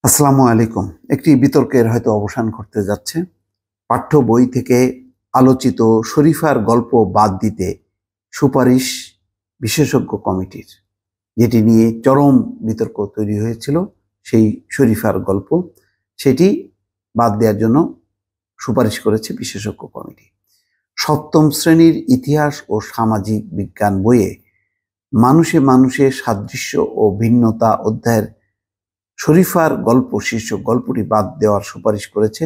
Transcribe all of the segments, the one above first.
আসসালামু আলাইকুম। একটি বিতর্কের হয়তো অবসান ঘটতে যাচ্ছে। পাঠ্য বই থেকে আলোচিত শরীফার গল্প বাদ দিতে সুপারিশ বিশেষজ্ঞ কমিটির, যেটি নিয়ে চরম বিতর্ক তৈরি হয়েছিল। সেই শরীফার গল্প সেটি বাদ দেওয়ার জন্য সুপারিশ করেছে বিশেষজ্ঞ কমিটি। সপ্তম শ্রেণীর ইতিহাস ও সামাজিক বিজ্ঞান বইয়ে মানুষে মানুষে সাদৃশ্য ও ভিন্নতা অধ্যায়ের শরীফার গল্প শীর্ষক গল্পটি বাদ দেওয়ার সুপারিশ করেছে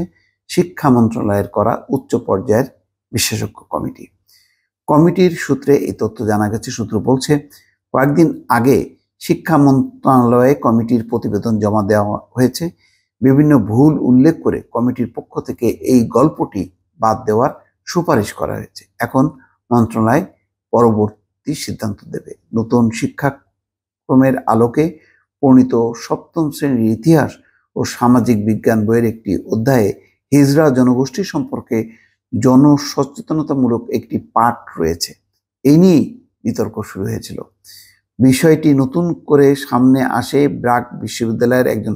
শিক্ষা মন্ত্রণালয়ের করা উচ্চ পর্যায়ের বিশেষজ্ঞ কমিটি। কমিটির সূত্রে এই তথ্য জানা গেছে। সূত্র বলছে, কয়েকদিন আগে শিক্ষা মন্ত্রণালয়ে কমিটির প্রতিবেদন জমা দেওয়া হয়েছে। বিভিন্ন ভুল উল্লেখ করে কমিটির পক্ষ থেকে এই গল্পটি বাদ দেওয়ার সুপারিশ করা হয়েছে। এখন মন্ত্রণালয় পরবর্তী সিদ্ধান্ত দেবে। নতুন শিক্ষাক্রমের আলোকে প্রণীত সপ্তম শ্রেণীর ইতিহাস ও সামাজিক বিজ্ঞান বইয়ের একটি অধ্যায়ে হিজড়া জনগোষ্ঠী সম্পর্কে জনসচেতনতামূলক একটি পাঠ রয়েছে। এই নিয়ে বিতর্ক শুরু হয়েছিল। বিষয়টি নতুন করে সামনে আসে ব্র্যাক বিশ্ববিদ্যালয়ের একজন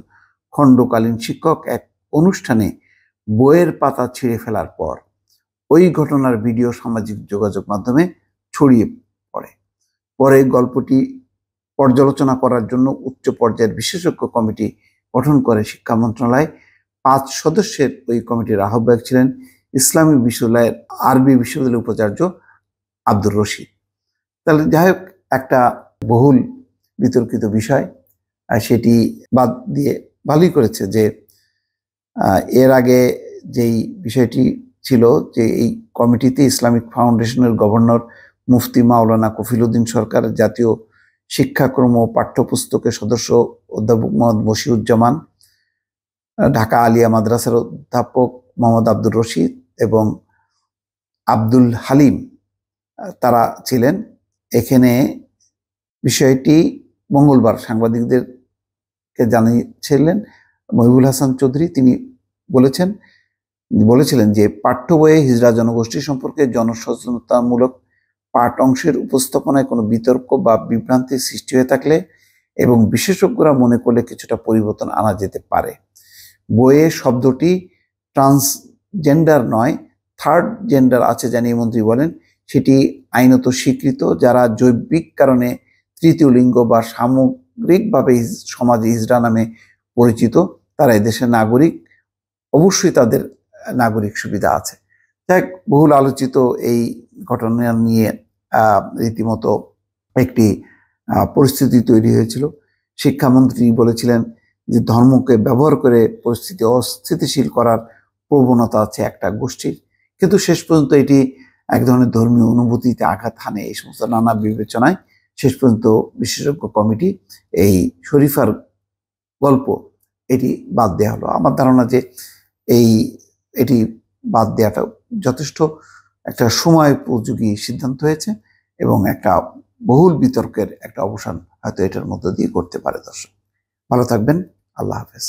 খণ্ডকালীন শিক্ষক এক অনুষ্ঠানে বইয়ের পাতা ছিঁড়ে ফেলার পর। ওই ঘটনার ভিডিও সামাজিক যোগাযোগ মাধ্যমে ছড়িয়ে পড়ে। পরে গল্পটি পর্যালোচনা করার জন্য উচ্চ পর্যায়ের বিশেষজ্ঞ কমিটি গঠন করে শিক্ষা মন্ত্রণালয়। 5 সদস্যের ওই কমিটির আহ্বায়ক ছিলেন ইসলামী বিশ্ববিদ্যালয়ের আরবি বিশ্ববিদ্যালয়ের উপাচার্য আব্দুর রশিদ। তাহলে যাই হোক, একটা বহুল বিতর্কিত বিষয়, সেটি বাদ দিয়ে ভালোই করেছে যে এর আগে যেই বিষয়টি ছিল যে এই কমিটিতে ইসলামিক ফাউন্ডেশনের গভর্নর মুফতি মাওলানা কফিলউদ্দিন সরকার, জাতীয় শিক্ষাক্রম ও পাঠ্যপুস্তকের সদস্য অধ্যাপক মোহাম্মদ মশিউজ্জামান, ঢাকা আলিয়া মাদ্রাসার অধ্যাপক মোহাম্মদ আব্দুর রশিদ এবং আব্দুল হালিম তারা ছিলেন। এখানে বিষয়টি মঙ্গলবার সাংবাদিকদেরকে জানিয়েছিলেন মহিবুল হাসান চৌধুরী। তিনি বলেছিলেন যে পাঠ্য বইয়ে হিজড়া জনগোষ্ঠী সম্পর্কে জনসচেতনতামূলক পাঠ অংশের উপস্থাপনায় কোনো বিতর্ক বা বিভ্রান্তির সৃষ্টি হয়ে থাকলে এবং বিশেষজ্ঞরা মনে করলে কিছুটা পরিবর্তন আনা যেতে পারে। বইয়ে শব্দটি ট্রান্সজেন্ডার নয়, থার্ড জেন্ডার আছে জানিয়ে মন্ত্রী বলেন, সেটি আইনত স্বীকৃত। যারা জৈবিক কারণে তৃতীয় লিঙ্গ বা সামগ্রিকভাবে সমাজে হিজড়া নামে পরিচিত তারা এদেশের নাগরিক। অবশ্যই তাদের নাগরিক সুবিধা আছে। যাই হোক, বহুল আলোচিত এই ঘটনা নিয়ে রীতিমতো একটি পরিস্থিতি তৈরি হয়েছিল। শিক্ষামন্ত্রী বলেছিলেন যে ধর্মকে ব্যবহার করে পরিস্থিতি অস্থিতিশীল করার প্রবণতা আছে একটা গোষ্ঠীর, কিন্তু শেষ পর্যন্ত এটি এক ধরনের ধর্মীয় অনুভূতিতে আঘাত হানে। এই সমস্ত নানা বিবেচনায় শেষ পর্যন্ত বিশেষজ্ঞ কমিটি এই শরীফার গল্প এটি বাদ দেওয়া হলো। আমার ধারণা যে এটি বাদ দেওয়াটা যথেষ্ট একটা সময়োপযোগী সিদ্ধান্ত হয়েছে এবং একটা বহুল বিতর্কের একটা অবসান হয়তো এটার মধ্য দিয়ে করতে পারে। দর্শক ভালো থাকবেন। আল্লাহ হাফেজ।